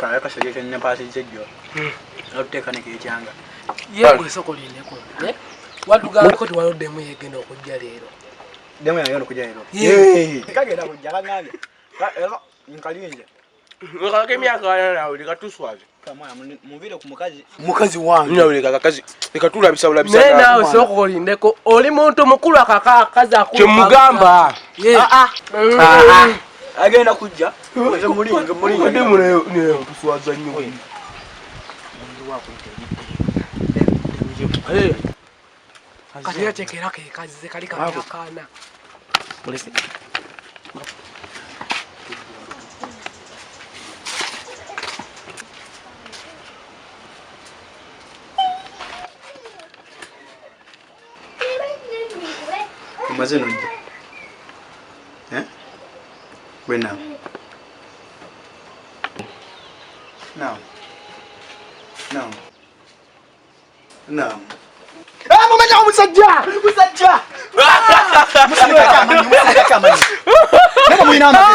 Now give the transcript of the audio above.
Kaya kasege kenya pasi chejo. Oteka ne kichanga. Ye kwisoko lineko. Wadugala ko tiwalo demo yegenda okujja leero. Demo yayo okujja leero. Kagenda kujja kangange. Nkalinje. Ngakake myaka nawe likatuswaze. Kamwana muvile ku mukazi wange. Nyawe kakazi likatula bisabula bisanga. Ne nawe soko lindeko oli muntu mukulu akazi akulu. Chemugamba. Agenda kujja. Mulinga. Demo ne tuswaza nnyo. Mundu wako kati yatekera ke kazi kali kakana. Polisi. Mazeno nje. When now? Now. Mama musajja! Musajja kamani. Nako muina mama.